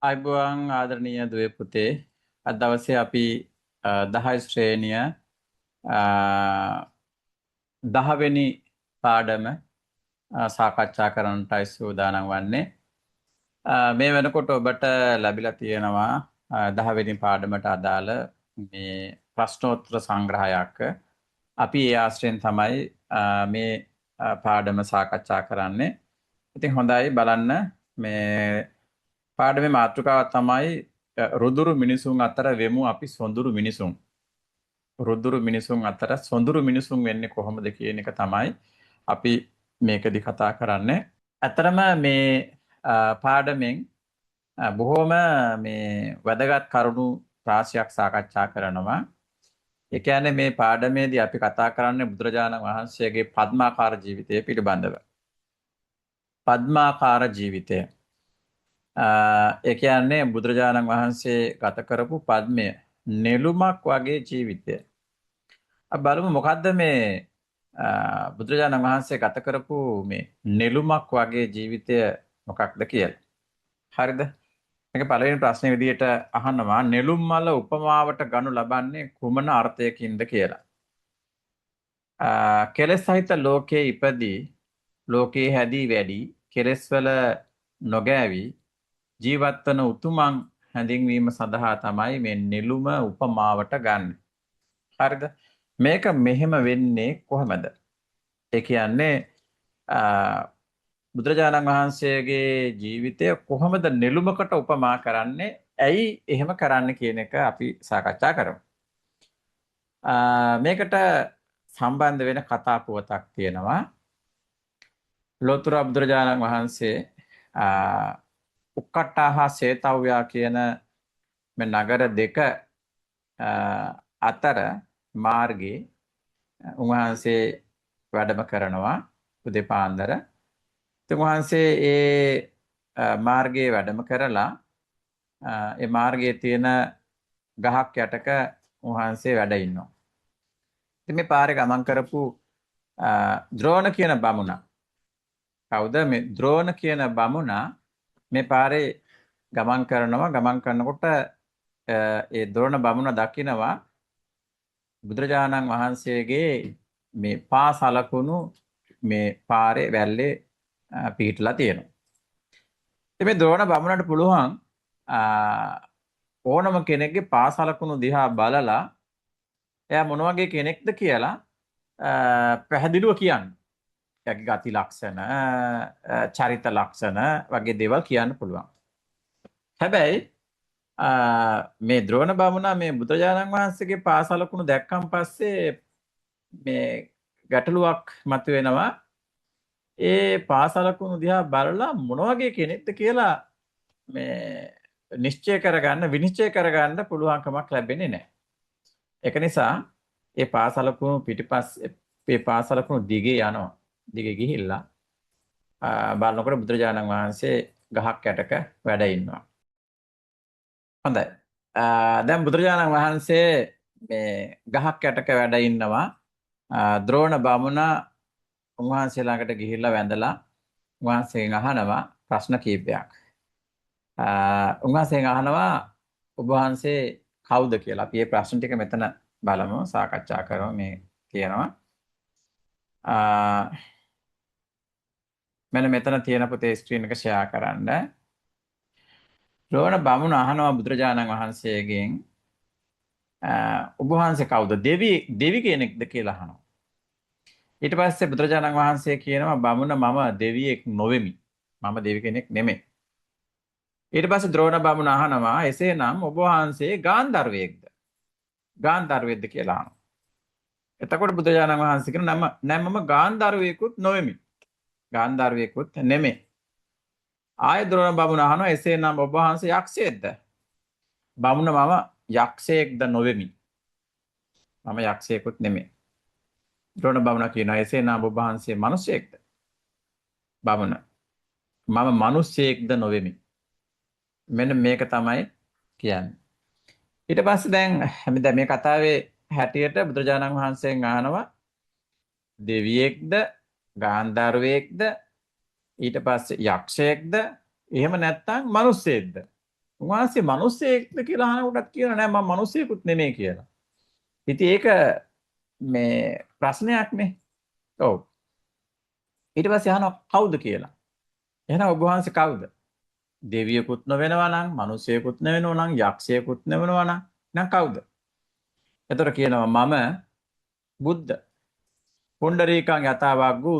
අයිබුවන් ආදරණීය දුවේ පුතේ අද දවසේ අපි 10 ශ්‍රේණිය 10 වෙනි පාඩම සාකච්ඡා කරන්නටයි සූදානම් වන්නේ. මේ වෙනකොට ඔබට ලැබිලා තියෙනවා 10 වෙනි පාඩමට අදාළ මේ ප්‍රශ්නෝත්තර සංග්‍රහයක්. අපි ඒ ආශ්‍රයෙන් තමයි මේ පාඩම සාකච්ඡා කරන්නේ. ඉතින් හොඳයි බලන්න මේ පාඩමේ මාතෘකාව තමයි රුදුරු මිනිසුන් අතර වෙමු අපි සොඳුරු මිනිසුන්. රුදුරු මිනිසුන් අතර සොඳුරු මිනිසුන් වෙන්නේ කොහොමද කියන එක තමයි අපි මේකදී කතා කරන්නේ. ඇත්තරම මේ පාඩමෙන් බොහොම මේ වැදගත් කරුණු රාශියක් සාකච්ඡා කරනවා. ඒ කියන්නේ මේ පාඩමේදී අපි කතා කරන්නේ බුදුරජාණන් වහන්සේගේ පద్මාකාර ජීවිතය පිළිබඳව. පద్මාකාර ජීවිතය. ඒ කියන්නේ බුදුරජාණන් වහන්සේ ගත කරපු පද්මය නෙළුමක් වගේ ජීවිතය. අපි බලමු මොකද්ද මේ බුදුරජාණන් වහන්සේ ගත කරපු මේ නෙළුමක් වගේ ජීවිතය මොකක්ද කියලා. හරිද? මේක පළවෙනි ප්‍රශ්නේ විදිහට අහනවා නෙළුම් මල උපමාවට ගනු ලබන්නේ කුමන අර්ථයකින්ද කියලා. කෙලෙස් සහිත ලෝකයේ ඉපදී ලෝකයේ හැදී වැඩි කෙලෙස් වල නොගෑවි ජීවත් වන උතුමන් හැඳින්වීම සඳහා තමයි මේ නෙළුම උපමාවට ගන්න. හරිද? මේක මෙහෙම වෙන්නේ කොහොමද? ඒ කියන්නේ බුදුරජාණන් වහන්සේගේ ජීවිතය කොහොමද නෙළුමකට උපමා කරන්නේ? ඇයි එහෙම කරන්න කියන එක අපි සාකච්ඡා කරමු. මේකට සම්බන්ධ වෙන කතා පුවතක් තියෙනවා. ලෝතර බුදුරජාණන් වහන්සේ උක්කට්ටා හා සේතව්‍යා කියන මේ නගර දෙක අතර මාර්ගයේ උන්වහන්සේ වැඩම කරනවා උදේ පාන්දර. උන්වහන්සේ ඒ මාර්ගයේ වැඩම කරලා ඒ මාර්ගයේ තියෙන ගහක් යටක උන්වහන්සේ වැඩ ඉන්නවා. ඉතින් මේ පාරේ ගමන් කරපු ද්‍රෝණ කියන බමුණා. කවුද මේ ද්‍රෝණ කියන බමුණා මේ පාරේ ගමන් කරනවා. ගමන් කරනකොට ඒ ද්‍රෝණ බමුණ දකිනවා බුදුරජාණන් වහන්සේගේ මේ පා සලකුණු මේ පාරේ වැල්ලේ පිහිටලා තියෙනවා. ඉතින් මේ ද්‍රෝණ බමුණට පුළුවන් ඕනම කෙනෙක්ගේ පා සලකුණු දිහා බලලා එයා මොන වගේ කෙනෙක්ද කියලා පැහැදිලිව කියන්න. එයාගේ ගති ලක්ෂණ, චරිත ලක්ෂණ වගේ දේවල් කියන්න පුළුවන්. හැබැයි මේ ද්‍රෝණ බමුණා මේ බුදුරජාණන් වහන්සේගේ පා සලකුණු දැක්කන් පස්සේ මේ ගැටලුවක් මතුවෙනවා. ඒ පා සලකුණු දිහා බලලා මොන වගේ කෙනෙක්ද කියලා මේ නිශ්චය කරගන්න, විනිශ්චය කරගන්න පුළුවන්කමක් ලැබෙන්නේ නැහැ. ඒක නිසා ඒ පා සලකුණු පිටිපස්සේ මේ පා සලකුණු දිගේ යනවා. දිගේ ගිහිල්ලා බලනකොට බුදුරජාණන් වහන්සේ ගහක් යටක වැඩ ඉන්නවා. හොඳයි. දැන් බුදුරජාණන් වහන්සේ මේ ගහක් යටක වැඩ ඉන්නවා. ද්‍රෝණ බමුණා උන්වහන්සේ ළඟට ගිහිල්ලා වැඳලා උන්වහන්සේගෙන් අහනවා ප්‍රශ්න කීපයක්. උන්වහන්සේගෙන් අහනවා ඔබ වහන්සේ කවුද කියලා. අපි මේ ප්‍රශ්න ටික මෙතන බලමු, සාකච්ඡා කරමු. මේ කියනවා මෙන්න මෙතන තියෙන පුතේ ස්ක්‍රීන් එක ෂෙයා කරන්න. ද්‍රෝණ බමුණ අහනවා බුදුරජාණන් වහන්සේගෙන් ඔබ වහන්සේ කවුද? දෙවි කෙනෙක්ද කියලා අහනවා. ඊට පස්සේ බුදුරජාණන් වහන්සේ කියනවා බමුණ මම දෙවියෙක් නොවෙමි. මම දෙවි කෙනෙක් නෙමෙයි. ඊට පස්සේ ද්‍රෝණ බමුණ අහනවා එසේනම් ඔබ වහන්සේ ගාන්ධර්වයෙක්ද? ගාන්ධර්වයෙක්ද කියලා අහනවා. එතකොට බුදුරජාණන් වහන්සේ කියනවා නෑ මම ගාන්ධර්වයෙකුත් නොවෙමි. ගාන්ධර්වයෙකුත් නෙමෙයි. ආය ද්‍රෝණ බමුණ අහනවා එසේනම් ඔබ වහන්සේ යක්ෂයෙක්ද? බමුණ මම යක්ෂයෙක්ද නොවෙමි. මම යක්ෂයෙකුත් නෙමෙයි. ද්‍රෝණ බමුණ කියනවා එසේනම් ඔබ වහන්සේ මිනිසෙක්ද? බමුණ මම මිනිසෙක්ද නොවෙමි. මෙන්න මේක තමයි කියන්නේ. ඊට පස්සේ දැන් මේ කතාවේ හැටියට බුදුරජාණන් වහන්සේගෙන් අහනවා දෙවියෙක්ද ගාන්ධර්වයෙක්ද ඊට පස්සේ යක්ෂයෙක්ද එහෙම නැත්නම් මිනිස්සෙක්ද? උන්වහන්සේ මිනිස්සෙක්ද කියලා අහනකොටත් කියනවා නෑ මම මිනිස්සෙකුත් නෙමෙයි කියලා. ඉතින් ඒක මේ ප්‍රශ්නයක්නේ. ඔව්. ඊට පස්සේ අහනවා කවුද කියලා. එහෙනම් ඔබ වහන්සේ කවුද? දෙවියෙකුත් නොවෙනවා නම්, මිනිසෙකුත් නොවෙනවා නම්, යක්ෂයෙකුත් නොවෙනවා නම් කවුද? එතකොට කියනවා මම බුද්ධ. පුණ්ඩරීකං යථාවග්ගු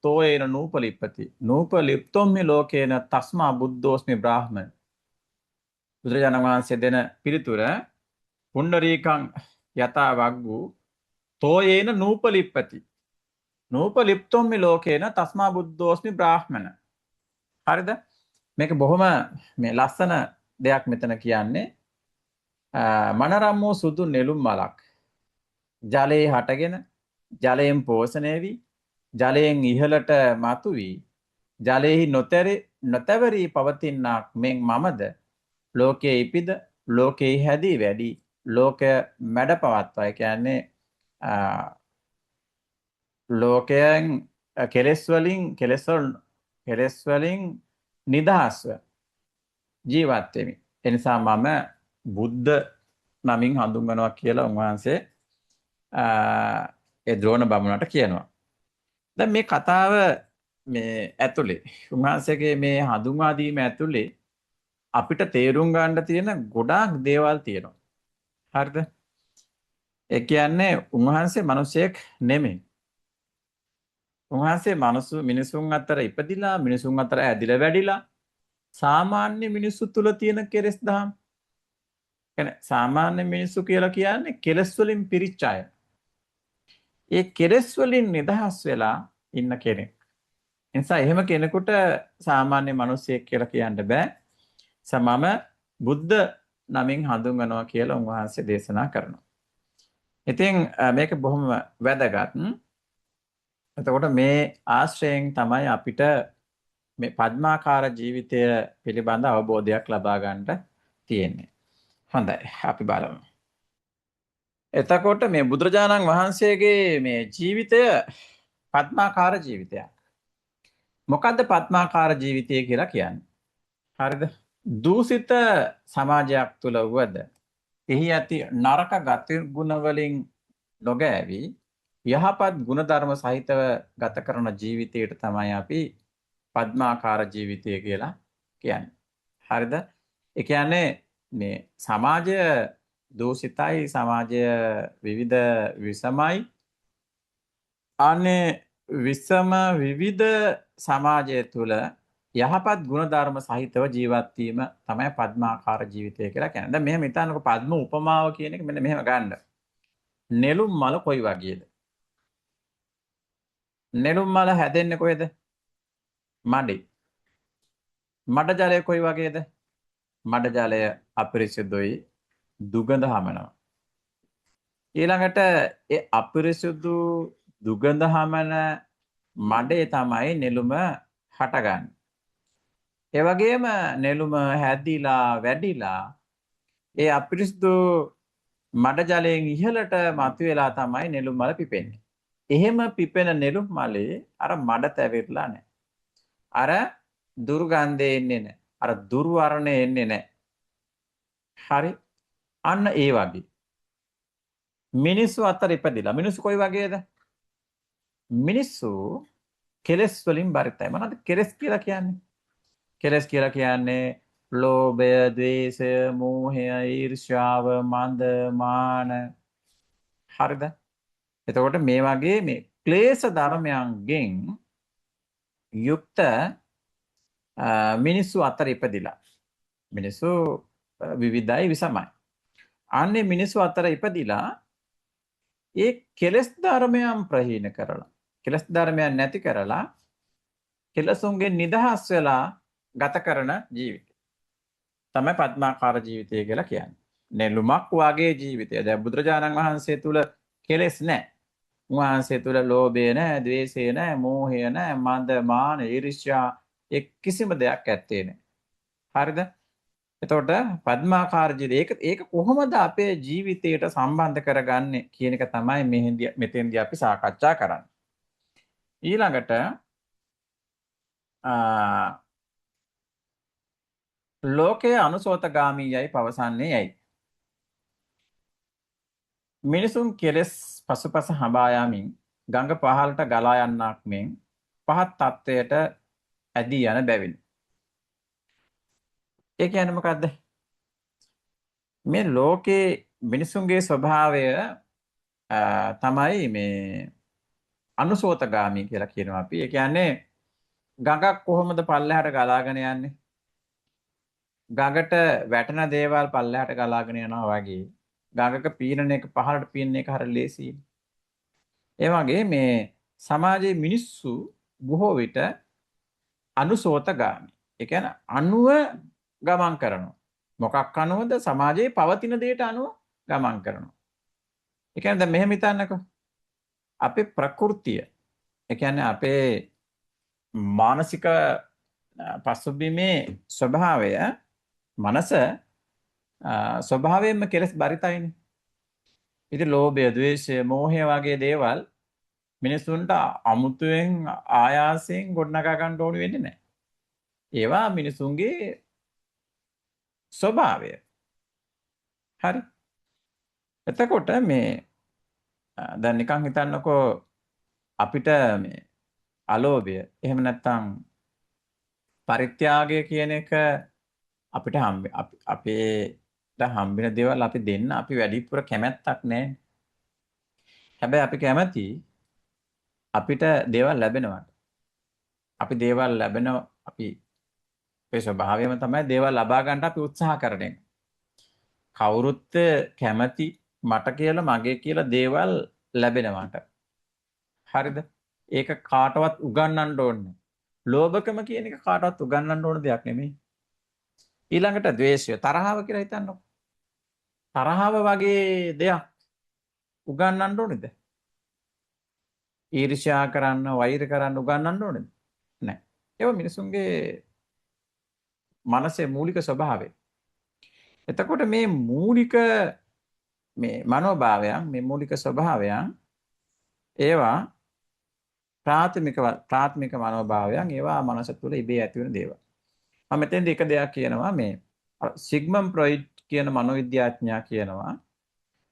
තෝයේන නූපලිප්පති. නූපලිප්තොම්මි ලෝකේන තස්මා බුද්ධෝස්මි බ්‍රාහ්මණ. බුදුරජාණන් වහන්සේ දෙන පිළිතුර පුණ්ඩරීකං යථාවග්ගු තෝයේන නූපලිප්පති. නූපලිප්තොම්මි ලෝකේන තස්මා බුද්ධෝස්මි බ්‍රාහ්මණ. හරිද? මේක බොහොම මේ ලස්සන දෙයක් මෙතන කියන්නේ. මනරම් වූ සුදු නෙළුම් මලක් ජලයේ හටගෙන ජලයෙන් පෝෂණය වී ජලයෙන් ඉහළට මතුවී ජලයෙහි නොතැවරී පවතිනාක් මෙන් මමද ලෝකයේ ඉපිද ලෝකයේ හැදී වැඩි ලෝකය මැඩ පවත්වා. කියන්නේ ලෝකයෙන් කෙලෙස් වලින් නිදහස්ව ජීවත් වෙමි. එනිසා මම බුද්ධ නමින් හඳුන්වනවා කියලා උන්වහන්සේ ඒ ද්‍රෝණ බමුණට කියනවා. දැන් මේ කතාව මේ ඇතුලේ උන්වහන්සේගේ මේ හඳුන්වා දීම ඇතුලේ අපිට තේරුම් ගන්න තියෙන ගොඩාක් දේවල් තියෙනවා. හරිද? ඒ කියන්නේ උන්වහන්සේ මිනිසෙක් නෙමෙයි. උන්වහන්සේ මිනිසුන් අතර ඉපදිලා මිනිසුන් අතර ඇදිලා වැඩිලා සාමාන්‍ය මිනිස්සු තුල තියෙන කෙලෙස් දහම්. කියන්නේ සාමාන්‍ය මිනිස්සු කියලා කියන්නේ කෙලෙස් වලින් පිරිච්ච අය. ඒ කෙලෙස් වලින් නිදහස් වෙලා ඉන්න කෙනෙක්. එනිසා එහෙම කෙනෙකුට සාමාන්‍ය මිනිසෙක් කියලා කියන්න බෑ. මම බුද්ධ නමින් හඳුන්වනවා කියලා උන්වහන්සේ දේශනා කරනවා. ඉතින් මේක බොහොම වැදගත්. එතකොට මේ ආශ්‍රයෙන් තමයි අපිට මේ පద్මාකාර ජීවිතය පිළිබඳ අවබෝධයක් ලබා ගන්නට තියෙන්නේ. හොඳයි අපි බලමු. එතකොට මේ බුදුරජාණන් වහන්සේගේ මේ ජීවිතය පద్මාකාර ජීවිතයක්. මොකද්ද පద్මාකාර ජීවිතය කියලා කියන්නේ? හරිද? දූෂිත සමාජයක් තුල වුවද එහි ඇති නරක ගති ගුණ වලින් නොගෑවි යහපත් ගුණධර්ම සහිතව ගත කරන ජීවිතයට තමයි අපි පద్මාකාර ජීවිතය කියලා කියන්නේ. හරිද? ඒ කියන්නේ මේ සමාජය දූෂිතයි, සමාජය විවිධ විසමයි. අනේ විසම විවිධ සමාජය තුළ යහපත් ගුණධර්ම සහිතව ජීවත් වීම තමයි පద్මාකාර ජීවිතය කියලා කියන්නේ. දැන් මෙහෙම හිතන්නකො පද්ම උපමාව කියන එක මෙන්න මෙහෙම ගන්න. නෙළුම් මල කොයි වගේද? නෙළුම් මල හැදෙන්නේ කොහෙද? මඩේ. මඩ ජලය කොයි වගේද? මඩ ජලය අපිරිසිදුයි, දුගඳ හමනවා. ඊළඟට ඒ අපිරිසිදු දුගඳ හමන මඩේ තමයි නෙළුම හටගන්නේ. ඒ වගේම නෙළුම හැදිලා වැඩිලා ඒ අපිරිසිදු මඩ ජලයෙන් ඉහළට මතුවලා තමයි නෙළුම් මල පිපෙන්නේ. එහෙම පිපෙන නෙළුම් මලේ අර මඩ තැවිරලා නැහැ. අර දුර්ගන්ධය එන්නේ නැහැ. අර දුර්වර්ණය එන්නේ නැහැ. හරි? අන්න ඒ වගේ. මිනිස්සු අතර ඉපදිලා මිනිස්සු කොයි වගේද? මිනිස්සු කෙලෙස් වලින් බරිතයි. මොනවද කෙලෙස් කියලා කියන්නේ? කෙලෙස් කියලා කියන්නේ ලෝභය, ද්වේෂය, මෝහය, ඊර්ෂ්‍යාව, මන්ද, මාන. හරිද? එතකොට මේ වගේ මේ ක්ලේශ ධර්මයන්ගෙන් යුක්ත මිනිස්සු අතර ඉපදිලා. මිනිස්සු විවිධයි විසමයි. අන්නේ මිනිස්සු අතර ඉපදිලා ඒ කෙලෙස් ධර්මයන් ප්‍රහීන කරලා, කෙලෙස් ධර්මයන් නැති කරලා කෙලසුන්ගෙන් නිදහස් වෙලා ගත කරන ජීවිතය තමයි පద్මාකාර ජීවිතය කියලා කියන්නේ. නෙළුමක් වගේ ජීවිතය. දැන් බුදුරජාණන් වහන්සේ තුල කෙලෙස් නැහැ. උන්වහන්සේ තුල ලෝභය නැහැ, ද්වේෂය නැහැ, මෝහය නැහැ, මන්ද, මාන, ඊර්ෂ්‍යා කිසිම දෙයක් ඇත්තේ නැහැ. හරිද? එතකොට පద్මාකාර ජීවිතය ඒක කොහොමද අපේ ජීවිතයට සම්බන්ධ කරගන්නේ කියන එක තමයි මෙතෙන්දී අපි සාකච්ඡා කරන්නේ. ඊළඟට ලෝකයේ අනුසෝතගාමී යයි පවසන්නේ යයි. මිනිසුන් කෙලෙස් පසුපස හඹා යමින් ගඟ පහළට ගලා යන්නක් මෙන් පහත් තත්වයට ඇදී යන බැවින්. ඒ කියන්නේ මොකද්ද? මේ ලෝකේ මිනිසුන්ගේ ස්වභාවය තමයි මේ අනුසෝතගාමී කියලා කියනවා අපි. ඒ කියන්නේ ගඟක් කොහොමද පල්ලෙහාට ගලාගෙන යන්නේ? ගඟට වැටෙන දේවල් පල්ලෙහාට ගලාගෙන යනවා වගේ. ගඟක පීනන එක පහළට පීනන එක හරිය ලේසියි. ඒ වගේ මේ සමාජයේ මිනිස්සු බොහෝ විට අනුසෝතගාමී. ඒ කියන්නේ අනුව ගමන් කරනවා. මොකක් අනුවද? සමාජයේ පවතින දේට අනුව ගමන් කරනවා. ඒ කියන්නේ දැන් මෙහෙම හිතන්නකෝ. අපේ ප්‍රകൃතිය. ඒ කියන්නේ අපේ මානසික පසුබිමේ ස්වභාවය මනස ස්වභාවයෙන්ම කෙලස් බරිතයිනේ. ඉතින් ලෝභය, ද්වේෂය, මෝහය වගේ දේවල් මිනිසුන්ට අමුතුවෙන් ආයාසයෙන් ගොඩනගා ගන්න ඕනේ වෙන්නේ නැහැ. ඒවා මිනිසුන්ගේ ස්වභාවය. හරි. එතකොට මේ දැන් නිකන් හිතන්නකෝ අපිට මේ අලෝභය එහෙම නැත්නම් පරිත්‍යාගය කියන එක අපිට අපේට හම්බෙන දේවල් අපි දෙන්න අපි වැඩිපුර කැමැත්තක් නැහැ. හැබැයි අපි කැමති අපිට දේවල් ලැබෙනවට. අපි දේවල් ලැබෙන අපේ ස්වභාවයම තමයි දේවල් ලබා ගන්නට අපි උත්සාහ කරන්නේ. කවුරුත් කැමති මට කියලා මගේ කියලා දේවල් ලැබෙනවට. හරිද? ඒක කාටවත් උගන්වන්න ඕනේ. ලෝභකම කියන එක කාටවත් උගන්වන්න ඕන දෙයක් නෙමෙයි. ඊළඟට ද්වේෂය, තරහව කියලා හිතන්නකො. තරහව වගේ දෙයක් උගන්වන්න ඕනේද? ඊර්ෂ්‍යා කරන්න, වෛර කරන්න උගන්වන්න ඕනේද? නැහැ. ඒක මිනිසුන්ගේ මනසේ මූලික ස්වභාවය. එතකොට මේ මූලික මේ මනෝභාවයන්, මේ මූලික ස්වභාවයන් ඒවා ප්‍රාථමික මනෝභාවයන් ඒවා මනස තුළ ඉබේ ඇති වෙන දේවල්. මම මෙතෙන්දී එක දෙයක් කියනවා මේ සිග්මන්ඩ් ෆ්‍රොයිඩ් කියන මනෝවිද්‍යාඥයා කියනවා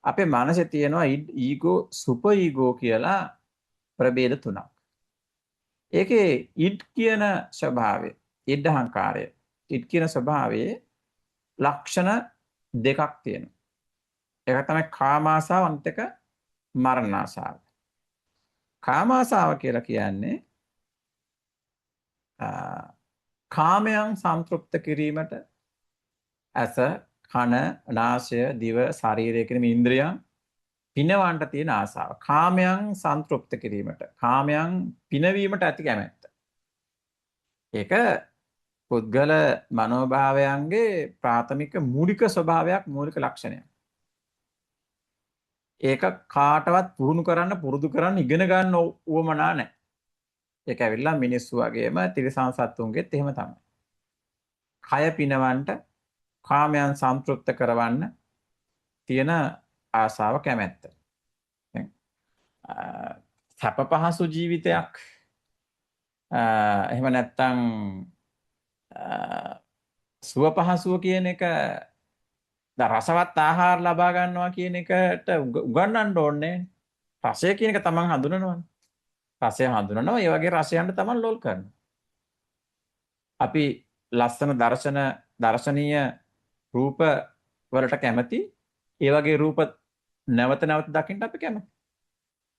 අපේ මනසේ තියෙනවා ඊගෝ, සුපර් ඊගෝ කියලා ප්‍රභේද තුනක්. ඒකේ ඉඩ් කියන ස්වභාවය, ඉඩ් අහංකාරය, ඉඩ් කියන ස්වභාවයේ ලක්ෂණ දෙකක් තියෙනවා. ඒක තමයි කාමාශාව, අනිත් එක මරණාශාව. කාමාශාව කියලා කියන්නේ කාමයන් සන්තුෂ්ත කිරීමට ඇස, කන, නාසය, දිව, ශරීරය කියන මේ ඉන්ද්‍රියන් පිනවන්නට තියෙන ආසාව. කාමයන් සන්තුෂ්ත කිරීමට, කාමයන් පිනවීමට ඇති කැමැත්ත. ඒක පුද්ගල මනෝභාවයන්ගේ ප්‍රාථමික මූලික ස්වභාවයක්, මූලික ලක්ෂණයක්. ඒක කාටවත් පුරුදු කරන්න ඉගෙන ගන්න උවමනා නැහැ. ඒක ඇවිල්ලා මිනිස්සු වගේම තිරිසන් සත්තුන්ගෙත් එහෙම තමයි. කය පිනවන්නට, කාමයන් සන්තුෂ්ත කරවන්න තියෙන ආසාව, කැමැත්ත. දැන් සැප පහසු ජීවිතයක් එහෙම නැත්නම් සුව පහසුව කියන එක රසවත් ආහාර ලබා ගන්නවා කියන එකට උගන්වන්න ඕනේ. රසය කියන එක තමන් හඳුනනවනේ. රසය හඳුනනවා, ඒ වගේ රසයන්ට තමන් ලොල් කරනවා. අපි ලස්සන දර්ශනීය රූප වලට කැමති, ඒ වගේ රූප නැවත නැවත දකින්න අපි කැමති.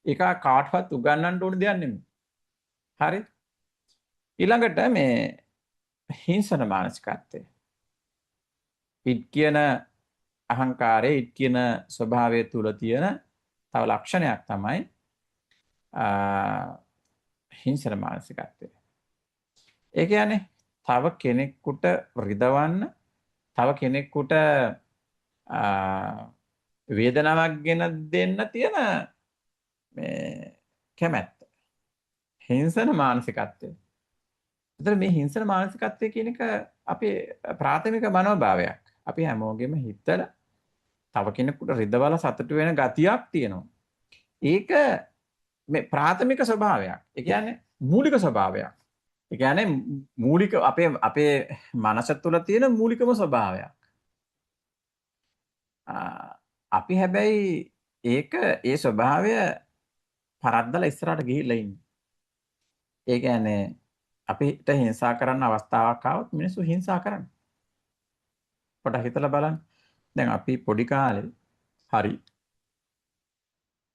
ඒක කාටවත් උගන්වන්න ඕන දෙයක් නෙමෙයි. හරි? ඊළඟට මේ හිංසන මානසිකත්වය. ඉත් කියන අහංකාරයේ, ඉත් කියන ස්වභාවය තුල තියෙන තව ලක්ෂණයක් තමයි හිංසන මානසිකත්වය. ඒ කියන්නේ තව කෙනෙකුට රිදවන්න, තව කෙනෙකුට වේදනාවක් ගෙන දෙන්න තියෙන මේ කැමැත්ත. හිංසන මානසිකත්වය. ඒතර මේ හිංසන මානසිකත්වය කියන එක අපේ ප්‍රාථමික මනෝභාවයක්. අපි හැමෝගෙම හිතලා තව කෙනෙකුට රිදවලා සතුටු වෙන ගතියක් තියෙනවා. ඒක මේ ප්‍රාථමික ස්වභාවයක්. ඒ කියන්නේ මූලික ස්වභාවයක්. ඒ කියන්නේ මූලික අපේ මනස තුළ තියෙන මූලිකම ස්වභාවයක්. අපි හැබැයි ඒ ස්වභාවය පරද්දලා ඉස්සරහට ගිහිල්ලා ඉන්නේ. ඒ කියන්නේ අපිට හිංසා කරන්න අවස්ථාවක් ආවොත් මිනිස්සු හිංසා කරනවා. පොඩ්ඩක් හිතලා බලන්න. දැන් අපි පොඩි කාලේ හරි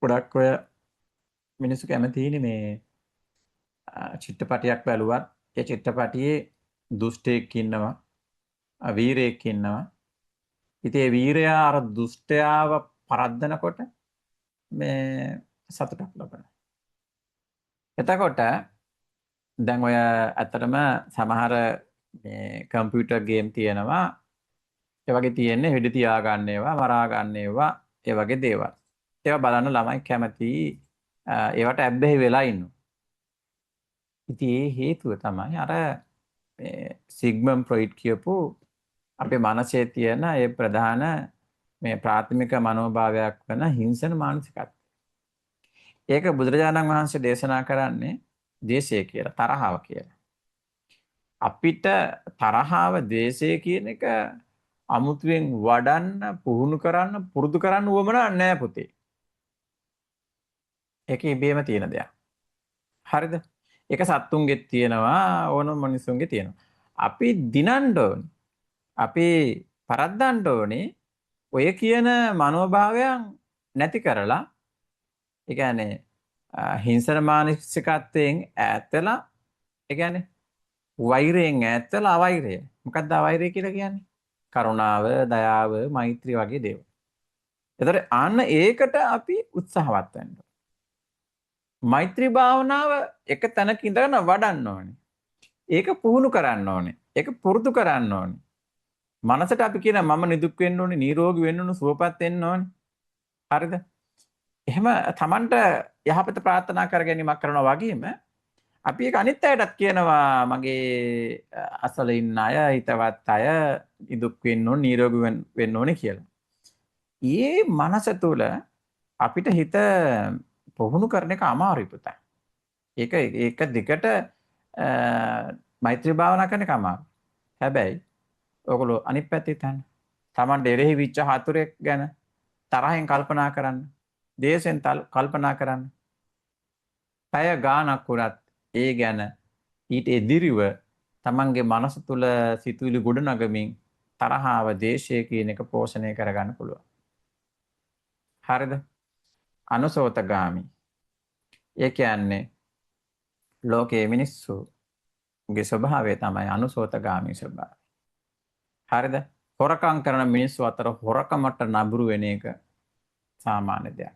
ගොඩක් ඔය මිනිස්සු කැමතිනේ මේ චිත්‍රපටයක් බැලුවත් ඒ චිත්‍රපටියේ දුෂ්ටයෙක් ඉන්නවා, වීරයෙක් ඉන්නවා. ඉතින් ඒ වීරයා අර දුෂ්ටයාව පරද්දනකොට මේ සතුටක් ලබනවා. එතකොට දැන් ඔය ඇත්තටම සමහර මේ කම්පියුටර් ගේම් තියෙනවා. ඒ වගේ තියෙන්නේ වෙඩි තියා ගන්න ඒවා, මරා ගන්න ඒවා, ඒ වගේ දේවල්. ඒවා බලන්න ළමයි කැමති ඒවට ඇබ්බැහි වෙලා ඉන්නවා. ඉතින් ඒ හේතුව තමයි අර සිග්මන්ඩ් ෆ්‍රොයිඩ් කියපු අපේ මනසේ තියෙන ඒ ප්‍රධාන මේ ප්‍රාථමික මනෝභාවයක් වෙන හිංසන මානසිකත්වය. ඒක බුදුරජාණන් වහන්සේ දේශනා කරන්නේ ද්වේෂය කියලා, තරහව කියලා. අපිට තරහව, ද්වේෂය කියන එක අමුතුවෙන් වඩන්න, පුහුණු කරන්න, පුරුදු කරන්න උවමනා නැහැ පුතේ. ඒක ඉබේම තියෙන දෙයක්. හරිද? ඒක සත්තුන්ගෙත් තියෙනවා, ඕනම මිනිසුන්ගේ තියෙනවා. අපි දිනන්න ඕනේ. අපි පරද්දන්න ඕනේ ඔය කියන මනෝභාවයන් නැති කරලා, ඒ කියන්නේ හිංසන මානසිකත්වයෙන් ඈත් වෙලා, ඒ කියන්නේ වෛරයෙන් ඈත් වෙලා අවෛරය. මොකක්ද අවෛරය කියලා කියන්නේ? කරුණාව, දයාව, මෛත්‍රිය වගේ දේවල්. ඒතර අන්න ඒකට අපි උත්සාහවත් වෙන්න ඕනේ. මෛත්‍රී භාවනාව එක තැනක ඉඳගෙන වඩන්න ඕනේ. ඒක පුහුණු කරන්න ඕනේ. ඒක පුරුදු කරන්න ඕනේ. මනසට අපි කියන මම නිදුක් වෙන්න ඕනේ, නිරෝගී වෙන්න ඕනේ, සුවපත් වෙන්න ඕනේ. හරිද? එහෙම Tamanට යහපත ප්‍රාර්ථනා කර ගැනීමක් කරනවා වගේම අපි ඒක අනිත් අයටත් කියනවා මගේ අසල ඉන්න අය, හිතවත් අය නිදුක් වෙන්න ඕනේ, නිරෝගී වෙන්න ඕනේ කියලා. ඊයේ මනස තුළ අපිට හිත පුහුණු කරන එක අමාරුයි පුතා. ඒක දිගට මෛත්‍රී භාවනා කරන එක අමාරුයි. හැබැයි ඔයගොල්ලෝ අනිත් පැත්තේ තන Taman දෙරෙහි විච්ච හතුරෙක් ගැන තරහෙන් කල්පනා කරන්න. දේශෙන් කල්පනා කරන්න. පැය ගානක් වුණත් ඒ ගැන ඊට එදිරිව Tamanගේ මනස තුළ සිතුවිලි ගොඩනගමින් තරහව, දේශය කියන එක පෝෂණය කරගන්න පුළුවන්. හරිද? අනුසෝතගාමි. ඒ කියන්නේ ලෝකයේ මිනිස්සුගේ ස්වභාවය තමයි අනුසෝතගාමී ස්වභාවය. හරිද? හොරකම් කරන මිනිස්සු අතර හොරකමට නඹුරු වෙන එක සාමාන්‍ය දෙයක්.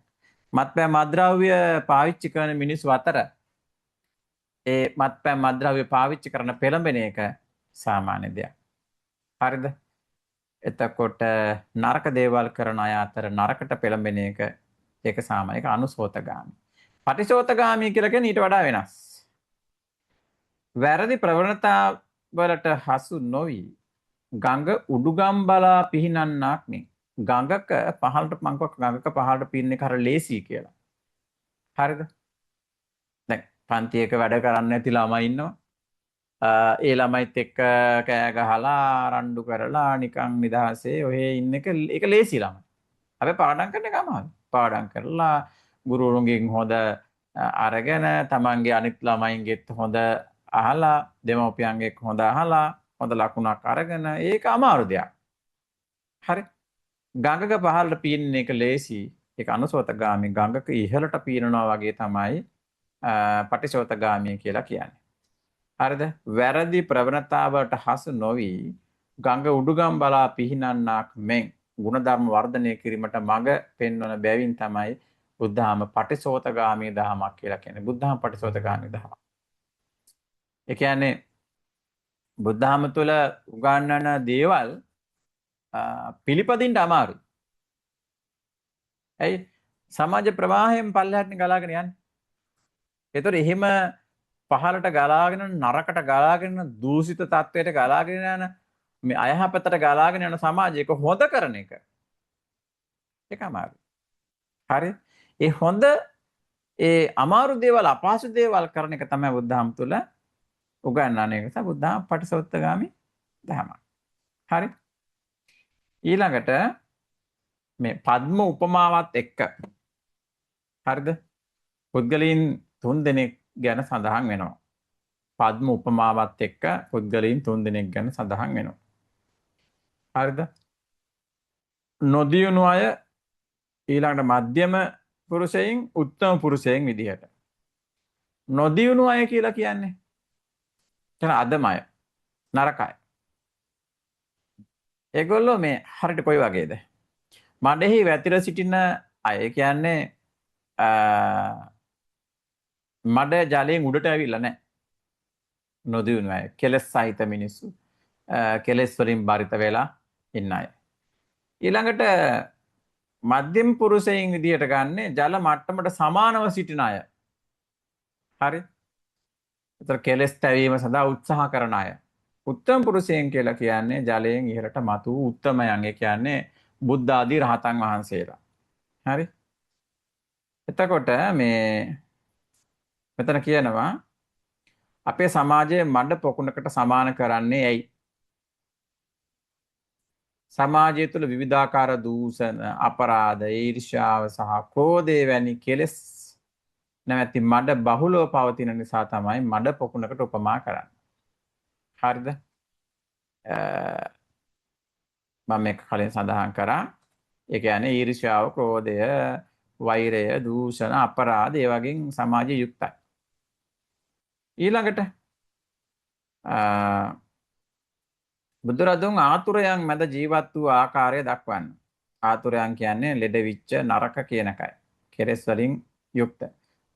මත්පැන් මත්ද්‍රව්‍ය පාවිච්චි කරන මිනිස්සු අතර ඒ මත්පැන් මත්ද්‍රව්‍ය පාවිච්චි කරන පෙළඹෙන එක සාමාන්‍ය දෙයක්. හරිද? එතකොට නරක දේවල් කරන අය අතර නරකට පෙළඹෙන එක ඒක සාමාන්‍ය. ඒක අනුසෝතගාමී. පටිසෝතගාමී කියලා කියන්නේ ඊට වඩා වෙනස්. වැරදි ප්‍රවණතා වලට හසු නොවි ගඟ උඩුගම් බලා පිහිනන්නාක් නේ. ගඟක පහළට ගඟක පහළට පින්න එක හර ලේසි කියලා. හරිද? දැන් පන්තියක වැඩ කරන්න නැති ළමයි ඉන්නවා. ඒ ළමයිත් එක්ක කෑ ගහලා රණ්ඩු කරලා නිකන් නිදහසේ ඔහේ ඉන්න එක ඒක ලේසි ළමයි. අපි පාඩම් කරන එක අමාරුයි. පාඩම් කරලා ගුරුවරුන්ගෙන් හොඳ අරගෙන තමන්ගේ අනිත් ළමයින්ගෙත් හොඳ අහලා දෙමව්පියන්ගෙත් හොඳ අහලා හොඳ ලකුණක් අරගෙන ඒක අමාරු දෙයක්. හරි. ගඟක පහළට පීනන එක ලේසි. ඒක අනුසෝතගාමී. ගඟක ඉහළට පීනනවා වගේ තමයි පටිසෝතගාමී කියලා කියන්නේ. හරිද? වැරදි ප්‍රවණතාවලට හසු නොවි ගඟ උඩුගම් බලා පිහිනන්නාක් මෙන් ගුණධර්ම වර්ධනය කිරීමට මඟ පෙන්වන බැවින් තමයි බුද්ධාම පටිසෝතගාමී දහමක් කියලා කියන්නේ. බුද්ධාම පටිසෝතගාමී දහම. ඒ කියන්නේ බුද්ධාම තුළ උගන්වන දේවල් පිළිපදින්න අමාරුයි. ඇයි? සමාජ ප්‍රවාහයෙන් පල්ලෙහාට ගලාගෙන යන්නේ. ඒතර එහෙම පහළට ගලාගෙන නරකට ගලාගෙන දූෂිත තත්වයට ගලාගෙන යන මේ අයහපතට ගලාගෙන යන සමාජයක හොඳ කරන එක. ඒක අමාරුයි. හරි? ඒ හොඳ ඒ අමාරු දේවල් අපහසු දේවල් කරන එක තමයි බුද්ධාම තුළ උගන්වන එක තමයි බුද්ධ පටිසෝත්තගාමි දහම. හරි. ඊළඟට මේ පද්ම උපමාවත් එක්ක හරිද? පුද්ගලයන් 3 දෙනෙක් ගැන සඳහන් වෙනවා. පද්ම උපමාවත් එක්ක පුද්ගලයන් 3 දෙනෙක් ගැන සඳහන් වෙනවා. හරිද? නොදියුණු අය ඊළඟට මධ්‍යම පුරුෂයන් උත්තම පුරුෂයන් විදිහට. නොදියුණු අය කියලා කියන්නේ එතන අදමය නරකයි. ඒගොල්ලෝ මේ හරියට කොයි වගේද? මඩෙහි වැතිර සිටින අය කියන්නේ මඩ ජලයෙන් උඩට ඇවිල්ලා නැහැ. නොදියුණු අය. කෙලස් සහිත මිනිස්සු. කෙලස් වලින් බරිත වෙලා ඉන්න අය. ඊළඟට මධ්‍යම පුරුෂයන් විදියට ගන්නේ ජල මට්ටමට සමානව සිටින අය. හරි? ඒතර කෙලස් තැවීම සඳහා උත්සාහ කරන අය. උත්තම පුරුෂයන් කියලා කියන්නේ ජලයෙන් ඉහළට මතු උත්තමයන්. ඒ කියන්නේ බුද්ධ ආදී රහතන් වහන්සේලා. හරි? එතකොට මේ මෙතන කියනවා අපේ සමාජයේ මඩ පොකුණකට සමාන කරන්නේ ඇයි? සමාජය තුළ විවිධාකාර දූෂණ, අපරාධ, ඊර්ෂ්‍යාව සහ ක්‍රෝධය වැනි කෙලෙස් නැමැති මඩ බහුලව පවතින නිසා තමයි මඩ පොකුණකට උපමා කරන්නේ. හරිද? මම මේක කලින් සඳහන් කරා. ඒ කියන්නේ ඊර්ෂ්‍යාව, ක්‍රෝධය, වෛරය, දූෂණ, අපරාධ ඒ වගේ සමාජය යුක්තයි. ඊළඟට බුදුරදුන් ආතුරයන් මැද ජීවත් වූ ආකාරය දක්වන්න. ආතුරයන් කියන්නේ ලෙඩවිච්ච නරක කියන එකයි. කෙලෙස් වලින් යුක්ත.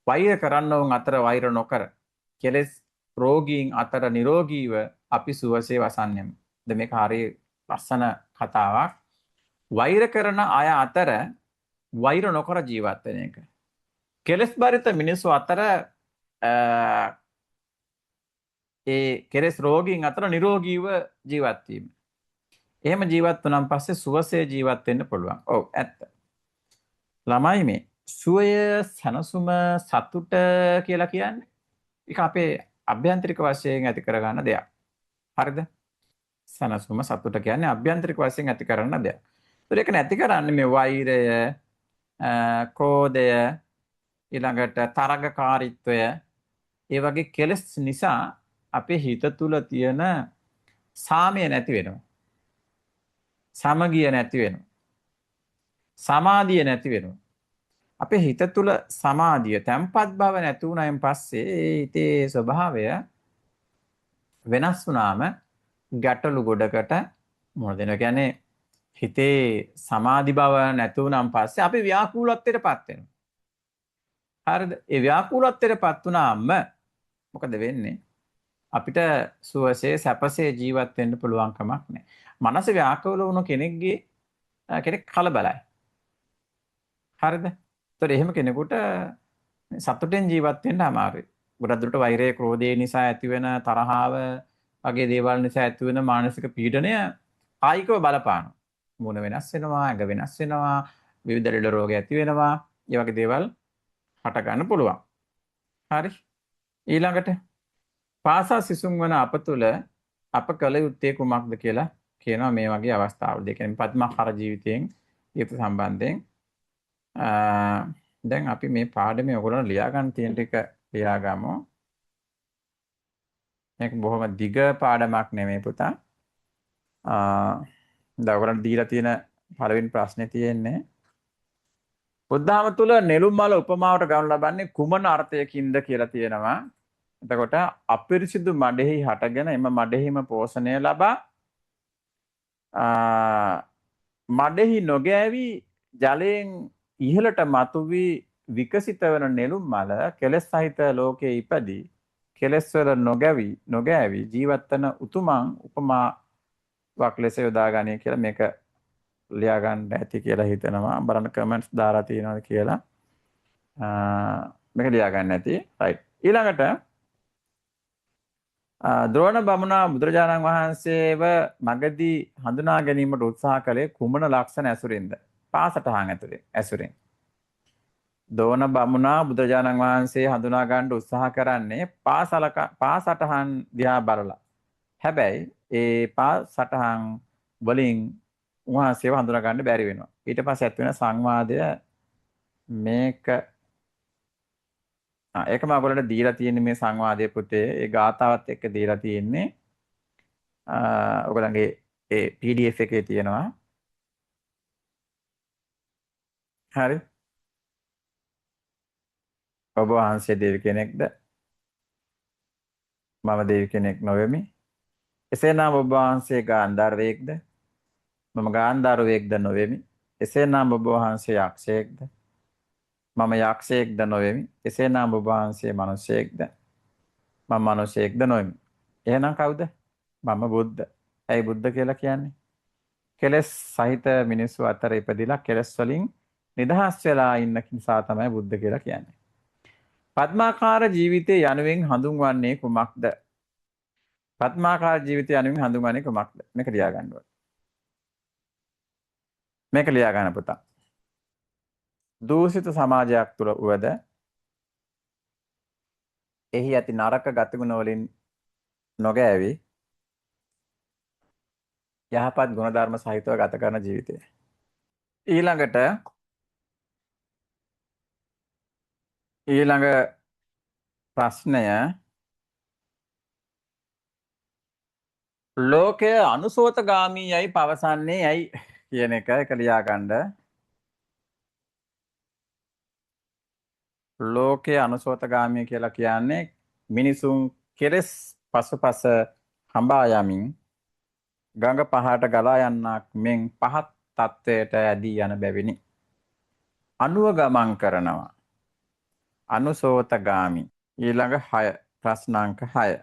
වෛර කරන්නවුන් අතර වෛර නොකර කෙලෙස් රෝගීන් අතර නිරෝගීව අපි සුවසේ වසන්නෙමු. දැන් මේක හරිය ලස්සන කතාවක්. වෛර කරන අය අතර වෛර නොකර ජීවත් වෙන එක. කෙලෙස් බරිත මිනිස්සු අතර ඒ කෙලෙස් රෝගීන් අතර නිරෝගීව ජීවත් වීම. එහෙම ජීවත් වුණාන් පස්සේ සුවසේ ජීවත් වෙන්න පුළුවන්. ඔව් ඇත්ත. ළමයි මේ සුවය, සනසුම, සතුට කියලා කියන්නේ ඒක අපේ අභ්‍යන්තරික වශයෙන් ඇති කරගන්න දෙයක්. හරිද? සනසුම, සතුට කියන්නේ අභ්‍යන්තරික වශයෙන් ඇති කරගන්න දෙයක්. ඒක නැති කරන්නේ මේ වෛරය, ක්‍රෝධය, ඊළඟට තරගකාරීත්වය, ඒ වගේ කෙලෙස් නිසා අපේ හිත තුල තියෙන සාමය නැති වෙනවා. සමගිය නැති වෙනවා. සමාධිය නැති වෙනවා. අපේ හිත තුල සමාධිය, තැම්පත් බව නැති වුණායින් පස්සේ ඒ හිතේ ස්වභාවය වෙනස් වුණාම ගැටලු ගොඩකට මොන දෙනවා කියන්නේ හිතේ සමාධි බව නැති වුණාන් පස්සේ අපි ව්‍යාකූලත්වයටපත් වෙනවා. හරිද? ඒ ව්‍යාකූලත්වයටපත් වුණාම මොකද වෙන්නේ? අපිට සුවසේ සැපසේ ජීවත් වෙන්න පුළුවන් කමක් නැහැ. මනස ව්‍යාකූල වුණ කෙනෙක් කලබලයි. හරිද? ඒතර එහෙම කෙනෙකුට සතුටෙන් ජීවත් වෙන්න අමාරුයි. ගොඩක් දුරට වෛරය, ක්‍රෝධය නිසා ඇතිවෙන තරහව වගේ දේවල් නිසා ඇතිවෙන මානසික පීඩනය කායිකව බලපානවා. මුණ වෙනස් වෙනවා, ඇඟ වෙනස් වෙනවා, විවිධ ලෙඩ රෝග ඇති වෙනවා. මේ වගේ දේවල් හට ගන්න පුළුවන්. හරි? ඊළඟට පාසා සිසුන් වන අප තුළ අප කළ යුත්තේ කුමක්ද කියලා කියනවා මේ වගේ අවස්ථාවලදී. කියන්නේ පద్මාකාර ජීවිතයෙන් ඊට සම්බන්ධයෙන් දැන් අපි මේ පාඩමේ ඔයගොල්ලෝ ලියා ගන්න තියෙන ටික ලියා ගමු. මේක බොහොම දිග පාඩමක් නෙමෙයි පුතා. දැන් ඔයගොල්ලන්ට දීලා තියෙන පළවෙනි ප්‍රශ්නේ තියෙන්නේ බුද්ධාම තුල නෙළුම් මල උපමාවට ගන්න ලබන්නේ කුමන අර්ථයකින්ද කියලා තියෙනවා. එතකොට අපිරිසිදු මඩෙහි හටගෙන එම මඩෙහිම පෝෂණය ලබා මඩෙහි නොගෑවි ජලයෙන් ඉහළට මතුවී විකසිත වන නෙළුම් මල කෙලෙස් සහිත ලෝකයේ ඉපදී කෙලෙස් වල නොගෑවි ජීවත් වන උතුමන් උපමාවක් ලෙස යොදා ගන්නේ කියලා මේක ලියා ගන්න ඇති කියලා හිතනවා. බලන්න කමෙන්ට්ස් දාලා තියෙනවද කියලා. මේක ලියා ගන්න ඇති. රයිට්. ඊළඟට ද්‍රෝණ බමුණා බුදුරජාණන් වහන්සේව මගදී හඳුනා ගැනීමට උත්සාහ කළේ කුමන ලක්ෂණ ඇසුරින්ද? පාසටහන් ඇසුරින්. දෝන බමුණා බුදුරජාණන් වහන්සේ හඳුනා ගන්න උත්සාහ කරන්නේ පාසටහන් දිහා බලලා. හැබැයි ඒ පාසටහන් වලින් උන්වහන්සේව හඳුනා ගන්න බැරි වෙනවා. ඊට පස්සේ ඇති වෙන සංවාදය මේක ඒකම ඔයගොල්ලන්ට දීලා තියෙන්නේ මේ සංවාදයේ පුතේ. ඒ ගාතාවත් එක්ක දීලා තියෙන්නේ. ඔයගොල්ලන්ගේ ඒ PDF එකේ තියෙනවා. හරි. ඔබ වහන්සේ දෙවි කෙනෙක්ද? මම දෙවි කෙනෙක් නොවෙමි. එසේනම් ඔබ වහන්සේ ගාන්ධාරවේක්ද? මම ගාන්ධාරවේක්ද නොවෙමි. එසේනම් ඔබ වහන්සේ යක්ෂයෙක්ද? මම යක්ෂයෙක්ද නොවෙමි. එසේනම් ඔබ වහන්සේ මිනිසෙක්ද? මම මිනිසෙක්ද නොවෙමි. එහෙනම් කවුද? මම බුද්ධ. ඇයි බුද්ධ කියලා කියන්නේ? කෙලස් සහිත මිනිස්සු අතර ඉපදිලා කෙලස් වලින් නිදහස් වෙලා ඉන්න නිසා තමයි බුද්ධ කියලා කියන්නේ. පద్මාකාර ජීවිතය යනුවෙන් හඳුන්වන්නේ කුමක්ද? පద్මාකාර ජීවිතය යනුවෙන් හඳුන්වන්නේ කුමක්ද? මේක ලියා ගන්න ඕනේ. මේක ලියා ගන්න පුතා. දූෂිත සමාජයක් තුළ වුවද එහි ඇති නරක ගතිගුණ වලින් නොගෑවි යහපත් ගුණධර්ම සහිතව ගත කරන ජීවිතය. ඊළඟ ප්‍රශ්නය ලෝකය අනුසෝතගාමී යයි පවසන්නේ ඇයි කියන එක ලියා ගන්න. ලෝකයේ අනුසෝතගාමී කියලා කියන්නේ මිනිසුන් කෙලෙස් පසුපස හඹා යමින් ගඟ පහට ගලා යන්නක් මෙන් පහත් තත්වයට ඇදී යන බැවිනි. අනුව ගමන් කරනවා. අනුසෝතගාමී. ඊළඟ 6 ප්‍රශ්නාංක 6.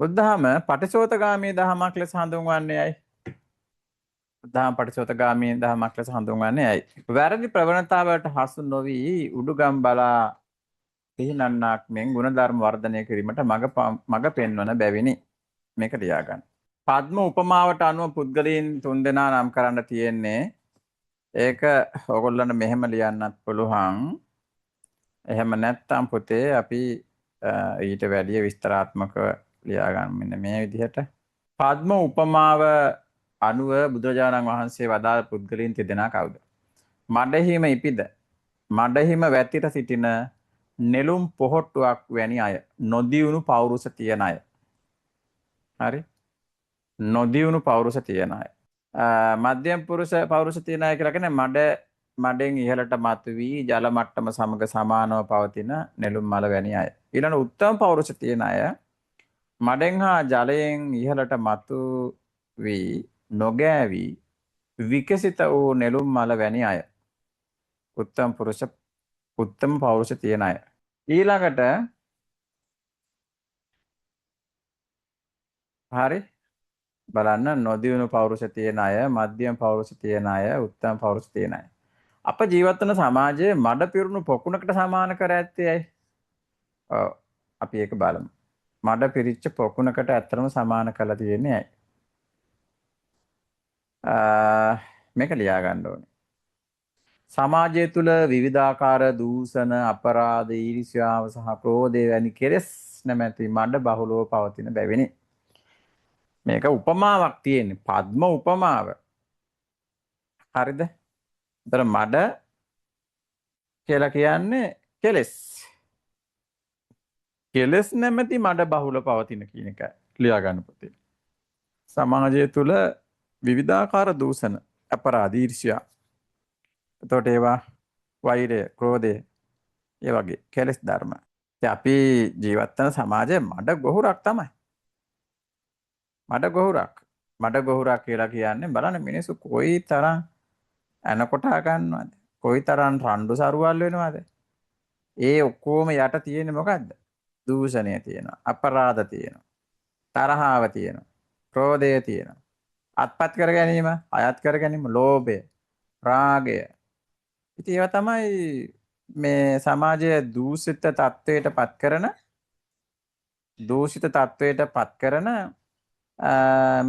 බුද්ධහම පටිසෝතගාමී දහමක් ලෙස හඳුන්වන්නේ ඇයි? බුද්ධහම පටිසෝතගාමී දහමක් ලෙස හඳුන්වන්නේ ඇයි? වැරදි ප්‍රවණතාවලට හසු නොවි උඩුගම් බලා පිහිනන්නක් මෙන් ගුණධර්ම වර්ධනය කිරීමට මඟ පෙන්වන බැවිනි. මේක ලියා ගන්න. පද්ම උපමාවට අනුව පුද්ගලයන් 3 දෙනා නම් කරන්න තියෙන්නේ. ඒක ඔයගොල්ලන්ට මෙහෙම ලියන්නත් පුළුවන්. එහෙම නැත්නම් පුතේ අපි ඊට වැඩිය විස්තරාත්මකව ලියා ගන්න මෙන්න මේ විදිහට. පද්ම උපමාව අනුව බුදුරජාණන් වහන්සේ වදාළ පුද්ගලයන් 3 දෙනා කවුද? මඩහිම ඉපිද මඩහිම වැතිර සිටින නෙළුම් පොහොට්ටුවක් වැනි අය. නොදියුණු පෞරුෂ තියන අය. හරි? නොදියුණු පෞරුෂ තියන අය. මධ්‍යම පුරුෂ පෞරුෂ තියන අය කියලා කියන්නේ මඩෙන් ඉහළට මතුවී ජල මට්ටම සමග සමානව පවතින නෙළුම් මල වැනි අය. ඊළඟ උත්තම පෞරුෂ තියන අය මඩෙන් හා ජලයෙන් ඉහළට මතුවී නොගෑවි විකසිත වූ නෙළුම් මල වැනි අය. උත්තම පෞරුෂ තියන අය. ඊළඟට හරි බලන්න නොදියුණු පෞරුෂ තියන අය, මධ්‍යම පෞරුෂ තියන අය, උත්තම පෞරුෂ තියන අය. අප ජීවත් වන සමාජයේ මඩ පිරුණු පොකුණකට සමාන කර ඇත්තේ ඇයි? ඔව් අපි ඒක බලමු. මඩ පිරිච්ච පොකුණකට ඇත්තටම සමාන කරලා තියෙන්නේ ඇයි? මේක ලියා ගන්න ඕනේ. සමාජය තුළ විවිධාකාර දූෂණ, අපරාධ, ඊර්ෂ්‍යාව සහ ක්‍රෝධය වැනි කෙලෙස් නැමැති මඩ බහුලව පවතින බැවිනි. මේක උපමාවක් තියෙන්නේ. පද්ම උපමාව. හරිද? ඒතර මඩ කියලා කියන්නේ කෙලෙස්. කෙලෙස් නැමැති මඩ බහුල පවතින කියන එක ලියා ගන්න පුතේ. සමාජය තුළ විවිධාකාර දූෂණ, අපරාධ, ඊර්ෂ්‍යා. එතකොට ඒවා වෛරය, ක්‍රෝධය, ඒ වගේ කෙලෙස් ධර්ම. ඉතින් අපි ජීවත් වෙන සමාජයේ මඩ ගොහුරක් තමයි. මඩ ගොහුරක් කියලා කියන්නේ බලන්න මිනිස්සු කොයි තරම් එනකොටා ගන්නවද? කොයි තරම් රණ්ඩු සරුවල් වෙනවද? ඒ ඔක්කොම යට තියෙන්නේ මොකද්ද? දූෂණය තියෙනවා, අපරාධ තියෙනවා, තරහව තියෙනවා, ක්‍රෝධය තියෙනවා. අත්පත් කර ගැනීම, අයත් කර ගැනීම, ලෝභය, රාගය. ඉතින් ඒවා තමයි මේ සමාජයේ දූෂිත තත්වයට පත් කරන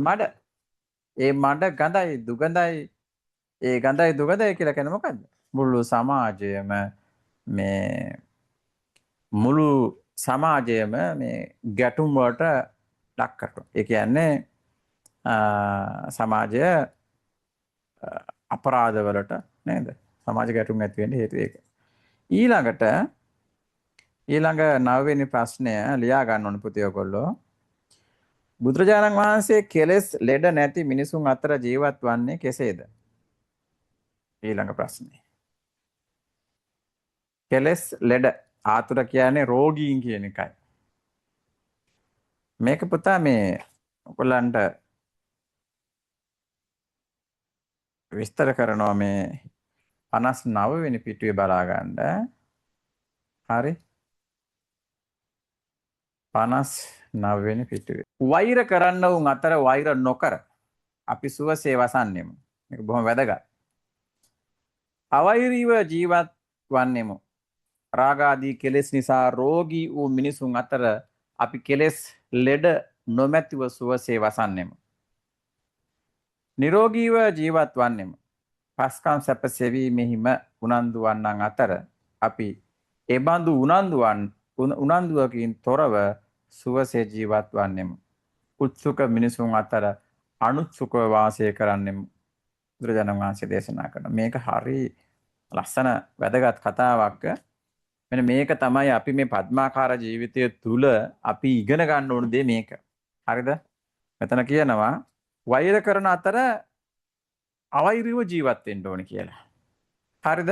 මඩ. ඒ මඩ ගඳයි දුගඳයි. ඒ ගඳයි දුගඳයි කියලා කියන්නේ මොකද්ද? මුළු සමාජයම මේ මුළු සමාජයම මේ ගැටුම් වලට ලක් කරනවා. ඒ කියන්නේ සමාජය අපරාධ වලට නේද? සමාජ ගැටුම් ඇති වෙන්න හේතුව ඒක. ඊළඟ 9 වෙනි ප්‍රශ්නය ලියා ගන්න ඕන පුතේ ඔයගොල්ලෝ. බුදුරජාණන් වහන්සේ කෙලෙස් ලෙඩ නැති මිනිසුන් අතර ජීවත් වන්නේ කෙසේද? ඊළඟ ප්‍රශ්නේ. කෙලෙස් ලෙඩ ආතුර කියන්නේ රෝගීන් කියන එකයි. මේක පුතා මේ ඔයගොල්ලන්ට විස්තර කරනවා මේ 59 වෙනි පිටුවේ බලා ගන්න. හරි. 59 වෙනි පිටුවේ. වෛර කරන්න උන් අතර වෛර නොකර අපි සුවසේ වසන්නෙමු. මේක බොහොම වැදගත්. අවෛරීව ජීවත් වන්නෙමු. රාග ආදී කෙලෙස් නිසා රෝගී වූ මිනිසුන් අතර අපි කෙලෙස් ලෙඩ නොමැතිව සුවසේ වසන්නෙමු. නිරෝගීව ජීවත් වන්නෙමු. පස්කම් සැප සෙවීමෙහිම උනන්දු වන්නන් අතර අපි එබඳු උනන්දුවකින් තොරව සුවසේ ජීවත් වන්නෙමු. උත්සුක මිනිසුන් අතර අනුත්සුකව වාසය කරන්නෙමු. බුදුරජාණන් වහන්සේ දේශනා කරන මේක හරි ලස්සන වැදගත් කතාවක්. මෙන්න මේක තමයි අපි මේ පద్මාකාර ජීවිතය තුල අපි ඉගෙන ගන්න ඕන දේ මේක. හරිද? මෙතන කියනවා වෛර කරන අතර අවෛරීව ජීවත් වෙන්න ඕන කියලා. හරිද?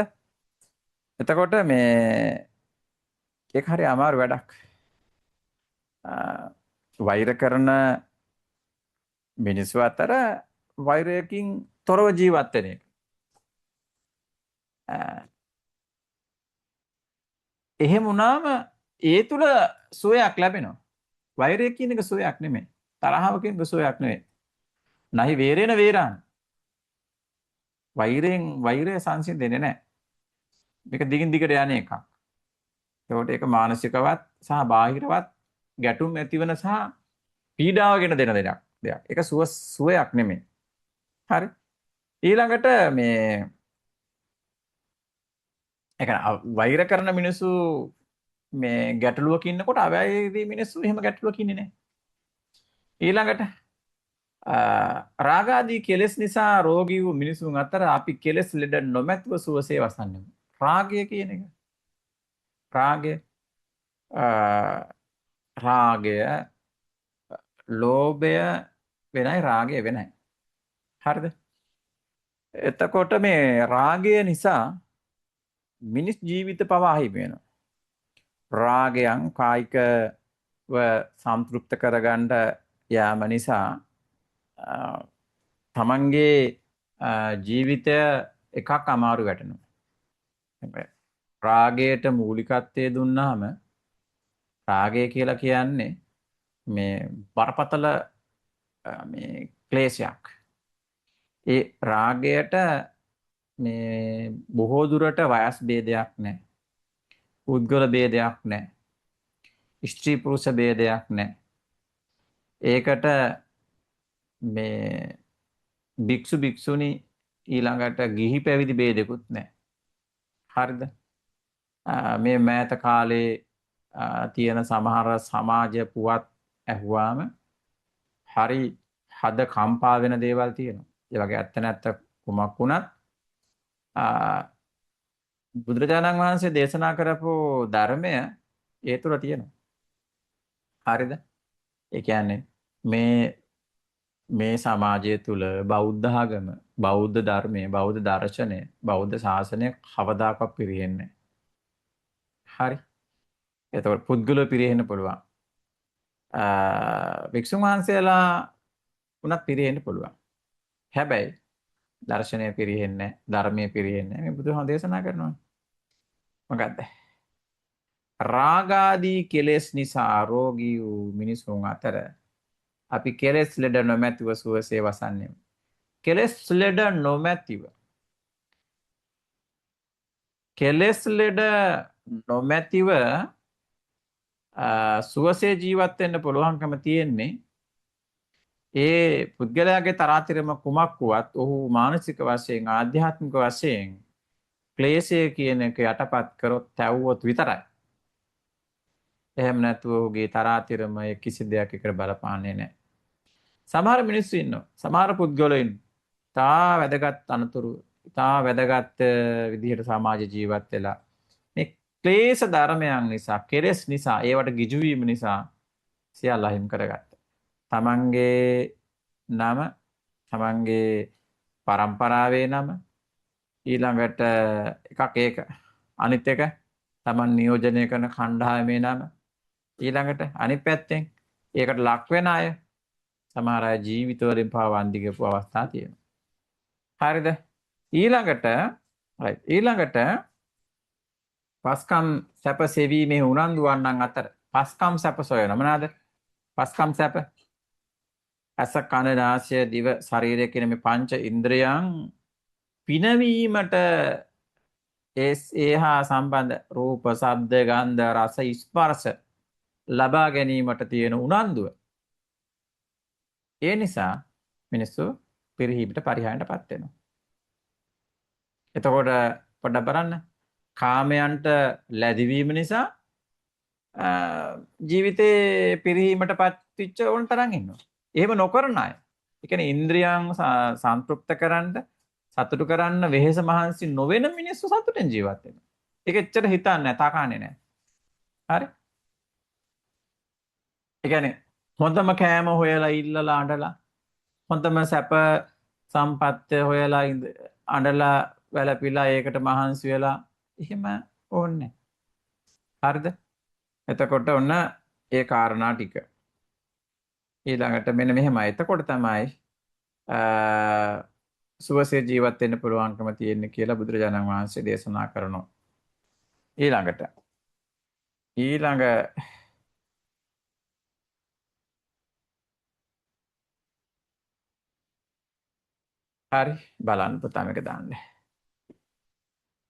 එතකොට මේ ඒක හරි අමාරු වැඩක්. වෛර කරන මිනිස්සු අතර වෛරයකින් තොරව ජීවත් වෙන එක. එහෙම වුණාම ඒ තුල සුවයක් ලැබෙනවා. වෛරය කියන එක සුවයක් නෙමෙයි. තරහව කියන එක සුවයක් නෙමෙයි. නහි වේරේන වේරාන්. වෛරය සංසිඳෙන්නේ නැහැ. මේක දිගින් දිගට යන එකක්. ඒකට ඒක මානසිකවත් සහ බාහිරවත් ගැටුම් ඇතිවන සහ පීඩාවගෙන දෙන දෙයක්. ඒක සුවයක් නෙමෙයි. හරි. ඊළඟට මේ ඒ කියන්නේ වෛර කරන මිනිස්සු මේ ගැටලුවක ඉන්නකොට අවෛරී මිනිස්සු එහෙම ගැටලුවක ඉන්නේ නැහැ. ඊළඟට රාග ආදී කෙලෙස් නිසා රෝගී වූ මිනිසුන් අතර අපි කෙලෙස් ලෙඩ නොමැතිව සුවසේ වසන්නෙමු. රාගය කියන එක. රාගය ලෝභය වෙනයි රාගය වෙනයි. හරිද? එතකොට මේ රාගය නිසා මිනිස් ජීවිත පවා අහිමි වෙනවා. රාගයන් කායිකව සම්තෘප්ත කරගන්න යාම නිසා තමන්ගේ ජීවිතය එකක් අමාරු වැටෙනවා. රාගයට මූලිකත්වය දුන්නාම රාගය කියලා කියන්නේ මේ බරපතල මේ ක්ලේශයක්. ඒ රාගයට මේ බොහෝ දුරට වයස් ભેදයක් නැහැ. පුද්ගල ભેදයක් නැහැ. ස්ත්‍රී පුරුෂ ભેදයක් නැහැ. ඒකට මේ භික්ෂු භික්ෂුණී ඊළඟට ගිහි පැවිදි ભેදෙකුත් නැහැ. හරිද? මේ මෑත කාලේ තියෙන සමහර සමාජ පුවත් ඇහුවාම හරි හද කම්පා වෙන දේවල් තියෙනවා. ඒ වගේ ඇත්ත නැත්ත කුමක් වුණත් බුදුරජාණන් වහන්සේ දේශනා කරපු ධර්මය ඒ තුළ තියෙනවා. හරිද? ඒ කියන්නේ මේ සමාජය තුළ බෞද්ධ ආගම, බෞද්ධ ධර්මය, බෞද්ධ දර්ශනය, බෞද්ධ ශාසනය කවදාකවත් පිරෙන්නේ නැහැ. හරි. එතකොට පුද්ගලව පිරෙන්න පුළුවන්. වික්ෂුන් වහන්සේලා උනත් පිරෙන්න පුළුවන්. හැබැයි දර්ශනය පිරෙන්නේ නැහැ, ධර්මයේ පිරෙන්නේ නැහැ. මේ බුදුහාම දේශනා කරනවා. මොකද්ද? රාග ආදී කෙලෙස් නිසා රෝගී වූ මිනිසුන් අතර අපි කෙලෙස් ලෙඩ නොමැතිව සුවසේ වසන්නෙමු. කෙලෙස් ලෙඩ නොමැතිව. කෙලෙස් ලෙඩ නොමැතිව සුවසේ ජීවත් වෙන්න පුළුවන්කම තියෙන්නේ ඒ පුද්ගලයාගේ තරාතිරම කුමක් වුවත් ඔහු මානසික වශයෙන් ආධ්‍යාත්මික වශයෙන් ක්ලේශය කියන එක යටපත් කරොත් තැවුවොත් විතරයි. එහෙම නැතුව ඔහුගේ තරාතිරම කිසි දෙයක් එකට බලපාන්නේ නැහැ. සමහර මිනිස්සු ඉන්නවා. සමහර පුද්ගලයෝ ඉන්නවා. තා වැදගත් අනතුරු, තා වැදගත් විදිහට සමාජ ජීවත් වෙලා මේ ක්ලේශ ධර්මයන් නිසා, කෙලෙස් නිසා, ඒවට ගිජු වීම නිසා සියල්ල අහිමි කරගත්තා. තමන්ගේ නම, තමන්ගේ පරම්පරාවේ නම, ඊළඟට එකක් ඒක. අනිත් එක තමන් නියෝජනය කරන කණ්ඩායමේ නම. ඊළඟට අනිත් පැත්තෙන් ඒකට ලක් වෙන අය සමහර අය ජීවිතවලින් පවා වන්දි ගපු අවස්ථා තියෙනවා. හරිද? ඊළඟට පස්කම් සැප සෙවීමේ උනන්දු වන්නන් අතර පස්කම් සැප සොයන මොනවාද? පස්කම් සැප ඇස කන නාසය දිව ශරීරය කියන මේ පංච ඉන්ද්‍රයන් පිනවීමට ඒහා සම්බන්ධ රූප, ශබ්ද, ගන්ධ, රස, ස්පර්ශ ලබා ගැනීමට තියෙන උනන්දුව. ඒ නිසා මිනිස්සු පිරිහීමට පරිහානියටපත් වෙනවා. එතකොට පොඩ්ඩක් බලන්න. කාමයන්ට ලැබීම නිසා ජීවිතේ පිරිහීමටපත් වෙච්ච ඕන තරම් ඉන්නවා. එහෙම නොකරන අය. ඒ කියන්නේ ඉන්ද්‍රියන් සන්තුෂ්ත කරන්න, සතුටු කරන්න වෙහෙස මහන්සි නොවන මිනිස්සු සතුටෙන් ජීවත් වෙනවා. ඒක එච්චර හිතන්නේ නැහැ, තාකාන්නේ නැහැ. හරි? ඒ කියන්නේ හොඳම කෑම හොයලා ඉල්ලලා අඬලා, හොඳම සැප සම්පත් හොයලා අඬලා වැළපිලා ඒකට මහන්සි වෙලා එහෙම ඕනේ. හරිද? එතකොට ඔන්න ඒ කාරණා ටික. ඊළඟට මෙන්න මෙහෙමයි. එතකොට තමයි සුවසේ ජීවත් වෙන්න පුළුවන්කම තියෙන්නේ කියලා බුදුරජාණන් වහන්සේ දේශනා කරනවා. ඊළඟ හරි බලන්න පුතා මේක දාන්න.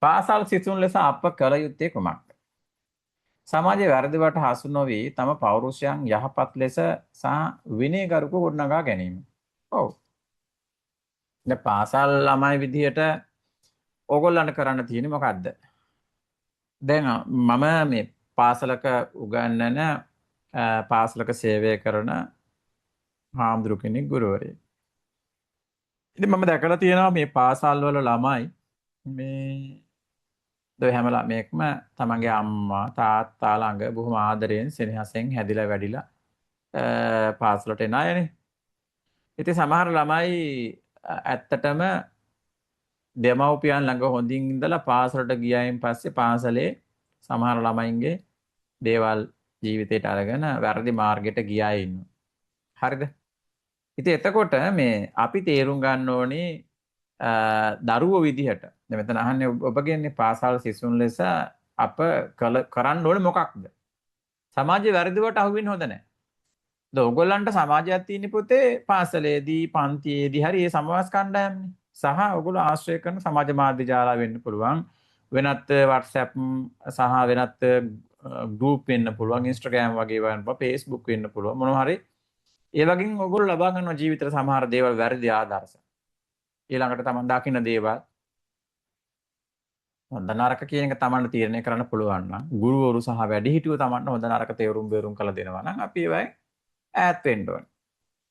පාසල් සිසුන් ලෙස අප කළ යුත්තේ කුමක්ද? සමාජයේ වැරදිවට හසු නොවි තම පෞරුෂයන් යහපත් ලෙස සහ විනයගරුක ගොඩනගා ගැනීම. ඔව්. දැන් පාසල් ළමයි විදියට ඕගොල්ලන්ට කරන්න තියෙන්නේ මොකද්ද? දැන් මම මේ පාසලක උගන්වන පාසලක සේවය කරන හාමුදුරු කෙනෙක් ගුරුවරයෙක්. ඉතින් මම දැකලා තියෙනවා මේ පාසල් වල ළමයි මේ හැම ළමයෙක්ම තමන්ගේ අම්මා තාත්තා ළඟ බොහොම ආදරයෙන් සෙනෙහසෙන් හැදිලා වැඩිලා පාසලට එන අයනේ. ඉතින් සමහර ළමයි ඇත්තටම දෙමව්පියන් ළඟ හොඳින් ඉඳලා පාසලට ගියායින් පස්සේ පාසලේ සමහර ළමයින්ගේ දේවල් ජීවිතේට අරගෙන වැරදි මාර්ගයට ගියා ඉන්නවා. හරිද? ඉතින් එතකොට මේ අපි තේරුම් ගන්න ඕනේ දරුවෝ විදිහට. දැන් මෙතන අහන්නේ ඔබගෙන්නේ පාසල් සිසුන් ලෙස අප කරන්න ඕනේ මොකක්ද? සමාජයේ වැරදිවට අහු වෙන්න හොඳ නැහැ. දැන් ඔයගොල්ලන්ට සමාජයක් තියෙන පුතේ පාසලේදී පන්තියේදී හරි ඒ සමාජ කණ්ඩායම්නේ. සහ ඔයගොල්ලෝ ආශ්‍රය කරන සමාජ මාධ්‍ය ජාලා වෙන්න පුළුවන්. වෙනත් WhatsApp සහ වෙනත් group වෙන්න පුළුවන්. Instagram වගේ වෙන්න පුළුවන්. Facebook වෙන්න පුළුවන්. මොනවා හරි ඒ වගේම ඔයගොල්ලෝ ලබා ගන්න ජීවිතේ සමහර දේවල් වැරදි ආදර්ශ. ඊළඟට තමන් දකින්න දේවල් හොඳ නරක කියන එක තමන්ට තීරණය කරන්න පුළුවන් නම් ගුරුවරු සහ වැඩිහිටියෝ තමන්ට හොඳ නරක තේරුම් බේරුම් කළ දෙනවා නම් අපි ඒවයි ඈත් වෙන්න ඕනේ.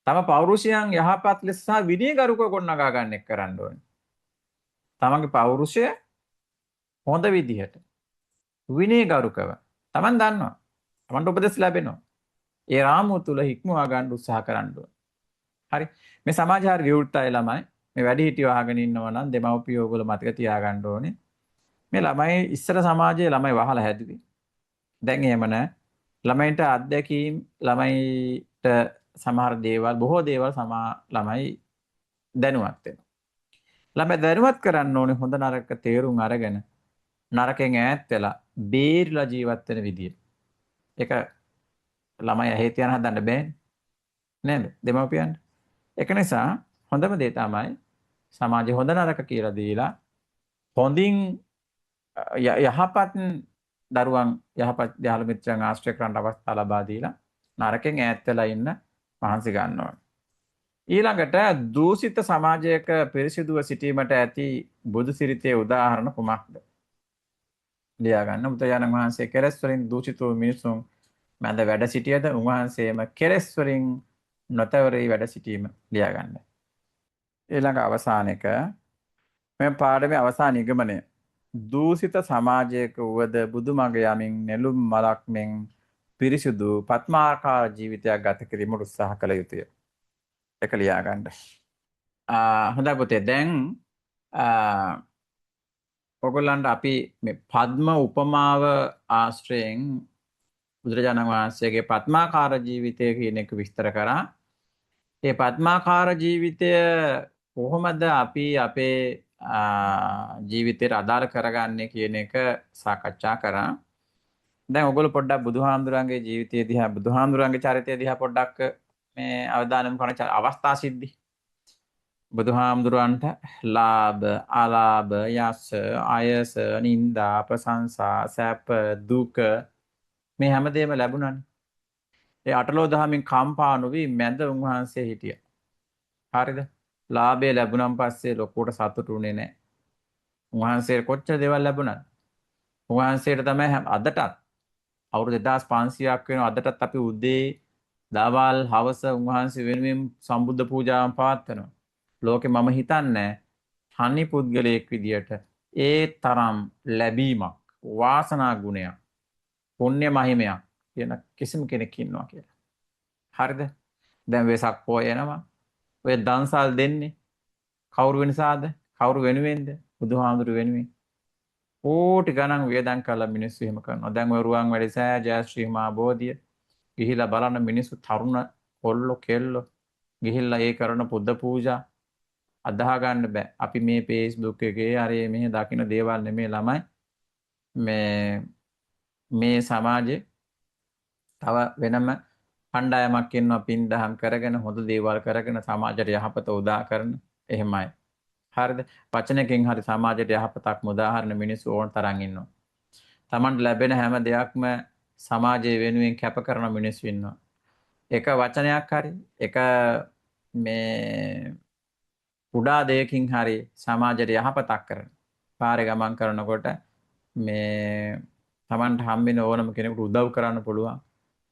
තම පෞරුෂයන් යහපත් ලෙස සහ විනයගරුකව ගොඩනගා ගන්න එක කරන්න ඕනේ. තමන්ගේ පෞරුෂය හොඳ විදිහට විනයගරුකව තමන් දන්නවා. තමන්ට උපදෙස් ලැබෙනවා. ඒ රාමුව තුල හික්මවා ගන්න උත්සාහ කරන්න ඕනේ. හරි. මේ සමාජ හරි විවෘතයි ළමයි. මේ වැඩිහිටියෝ අහගෙන ඉන්නවා නම් දෙමව්පියෝ ඔයගොල්ලෝ මතක තියාගන්න ඕනේ. මේ ළමයි ඉස්සර සමාජයේ ළමයි වහලා හැදුවේ. දැන් එහෙම නැහැ. ළමයින්ට අත්දැකීම් ළමයිට සමහර දේවල් බොහෝ දේවල් ළමයි දැනුවත් වෙනවා. ළමයි දැනුවත් කරන්න ඕනේ හොඳ නරක තේරුම් අරගෙන නරකෙන් ඈත් වෙලා බේරිලා ජීවත් වෙන විදිය. ඒක ළමයි ඇහි තියන හදන්න බෑනේ. නේද? දෙමව්පියන්ට. ඒක නිසා හොඳම දේ තමයි සමාජයේ හොඳ නරක කියලා දීලා හොඳින් යහපත් දරුවන් යහපත් යාළු මිත්‍රයන් ආශ්‍රය කරන්න අවස්ථාව ලබා දීලා නරකෙන් ඈත් වෙලා ඉන්න මහන්සි ගන්න ඕනේ. ඊළඟට දූෂිත සමාජයක පිරිසිදුව සිටීමට ඇති බුදු සිරිතේ උදාහරණ කුමක්ද? ලියා ගන්න. බුදුරජාණන් වහන්සේ කෙලෙස් වලින් දූෂිත වූ මිනිසුන් මැද වැඩ සිටියද උන්වහන්සේම කෙලෙස් වලින් නොතවරී වැඩ සිටීම ලියා ගන්න. ඊළඟ අවසාන එක මේ පාඩමේ අවසාන නිගමනය. දූෂිත සමාජයක වුවද බුදුමග යමින් නෙළුම් මලක් මෙන් පිරිසිදු පద్මාකාර ජීවිතයක් ගත කිරීමට උත්සාහ කළ යුතුය. ඒක ලියා ගන්න. හොඳයි පුතේ. දැන් ඔයගොල්ලන්ට අපි මේ පద్ම උපමාව ආශ්‍රයෙන් බුදුරජාණන් වහන්සේගේ පద్මාකාර ජීවිතය කියන එක විස්තර කරා. ඒ පద్මාකාර ජීවිතය කොහොමද අපි අපේ ජීවිතයට අදාළ කරගන්නේ කියන එක සාකච්ඡා කරා. දැන් ඔයගොල්ලෝ පොඩ්ඩක් බුදුහාමුදුරන්ගේ ජීවිතය දිහා බුදුහාමුදුරන්ගේ චරිතය දිහා පොඩ්ඩක් මේ අවධානය කරන අවස්ථා සිද්ධි. බුදුහාමුදුරන්ට ලාභ, අලාභ, යස, අයස, නිന്ദා, ප්‍රශංසා, සැප, දුක මේ හැමදේම ලැබුණානේ. ඒ අටලෝ දහමින් කම්පා නොවි මැද උන්වහන්සේ හිටියා. හරිද? ලාභය ලැබුණන් පස්සේ ලොකුවට සතුටු වෙන්නේ නැහැ. උන්වහන්සේට කොච්චර දේවල් ලැබුණාද? උන්වහන්සේට තමයි අදටත් අවුරුදු 2500ක් වෙන අදටත් අපි උදේ දවල් හවස උන්වහන්සේ වෙනුවෙන් සම්බුද්ධ පූජාවන් පවත්වනවා. ලෝකෙ මම හිතන්නේ තනි පුද්ගලයෙක් විදියට ඒ තරම් ලැබීමක්, වාසනා ගුණයක්, පුණ්‍ය මහිමයක් කියන කිසිම කෙනෙක් ඉන්නවා කියලා. හරිද? දැන් වෙසක් පොය එනවා. ඔය දන්සල් දෙන්නේ කවුරු වෙනසාද? කවුරු වෙනුවෙන්ද? බුදුහාමුදුරු වෙනුවෙන්. කෝටි ගණන් වේදන් කළා මිනිස්සු එහෙම කරනවා. දැන් ඔය රුවන් වැඩිසෑ ජයශ්‍රී මහා බෝධිය ගිහිලා බලන මිනිස්සු තරුණ කොල්ලෝ කෙල්ලෝ ගිහිල්ලා ඒ කරන පුද පූජා අදාහ ගන්න බෑ. අපි මේ Facebook එකේ හරි මෙහෙ දකින්න දේවල් නෙමෙයි ළමයි. මේ සමාජේ තව වෙනම කණ්ඩායමක් ඉන්නවා පින් දහම් කරගෙන හොඳ දේවල් කරගෙන සමාජයට යහපත උදා කරන එහෙමයි. හරිද? වචනකින් හරි සමාජයට යහපතක් උදාහරණ මිනිස්සු ඕන තරම් ඉන්නවා. Tamanට ලැබෙන හැම දෙයක්ම සමාජය වෙනුවෙන් කැප කරන මිනිස්සු ඉන්නවා. එක වචනයක් හරි එක මේ කුඩා දෙයකින් හරි සමාජයට යහපතක් කරන. පාරේ ගමන් කරනකොට මේ Tamanට හම්බෙන ඕනම කෙනෙකුට උදව් කරන්න පුළුවන්.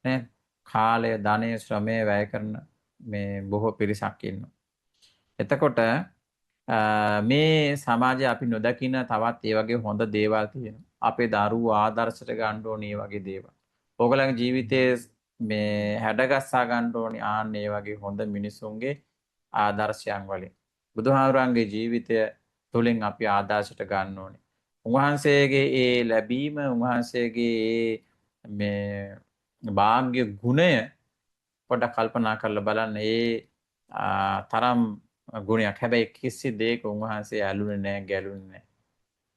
නේ? කාලය, ධනය, ශ්‍රමය වැය කරන මේ බොහෝ පිරිසක් ඉන්නවා. එතකොට මේ සමාජයේ අපි නොදකින තවත් ඒ වගේ හොඳ දේවල් තියෙනවා. අපේ දරුවෝ ආදර්ශයට ගන්න ඕනේ මේ වගේ දේවල්. ඕගොල්ලන්ගේ ජීවිතයේ මේ හැඩගස්සා ගන්න ඕනේ ආන්න මේ වගේ හොඳ මිනිසුන්ගේ ආදර්ශයන් වලින්. බුදුහාමුදුරන්ගේ ජීවිතය තුළින් අපි ආදර්ශයට ගන්න ඕනේ. උන්වහන්සේගේ ඒ ලැබීම, උන්වහන්සේගේ මේ භාග්‍ය ගුණය පොඩ්ඩක් කල්පනා කරලා බලන්න. ඒ තරම් ගුණයක්. හැබැයි කිසි දෙයක උන්වහන්සේ ඇලුනේ නැහැ, ගැලුනේ නැහැ.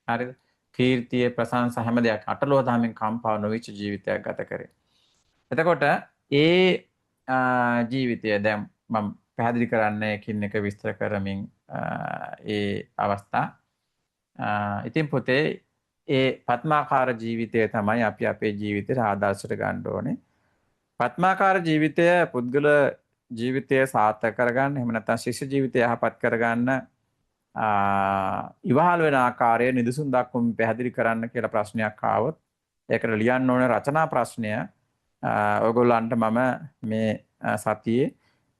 හරිද? කීර්තිය, ප්‍රශංසා හැම දෙයක් අටලෝ දහමින් කම්පා නොවිච්ච ජීවිතයක් ගත කරේ. එතකොට ඒ ජීවිතය දැන් මම පැහැදිලි කරන්න එකින් එක විස්තර කරමින් ඒ අවස්ථා. ඉතින් පුතේ ඒ පద్මාකාර ජීවිතය තමයි අපි අපේ ජීවිතේට ආදර්ශයට ගන්න ඕනේ. පద్මාකාර ජීවිතය පුද්ගල ජීවිතය සාර්ථක කරගන්න, එහෙම නැත්නම් ශිෂ්‍ය ජීවිතය යහපත් කරගන්න ඉවහල් වෙන ආකාරය නිදසුන් දක්වමින් පැහැදිලි කරන්න කියලා ප්‍රශ්නයක් ආවොත් ඒකට ලියන්න ඕනේ රචනා ප්‍රශ්නය. ඔයගොල්ලන්ට මම මේ සතියේ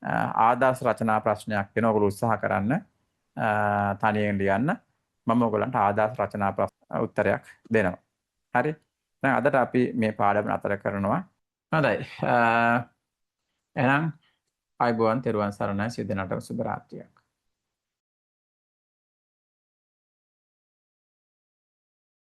ආදර්ශ රචනා ප්‍රශ්නයක් දෙනවා. ඔයගොල්ලෝ උත්සාහ කරන්න තනියෙන් ලියන්න. මම ඔයගොල්ලන්ට ආදර්ශ රචනා උත්තරයක් දෙනවා. හරි? දැන් අදට අපි මේ පාඩම නතර කරනවා. හොඳයි. එහෙනම් අයබෝවන් තෙරුවන් සරණයි. සිය දෙනාටම සුබ රාත්‍රියක්.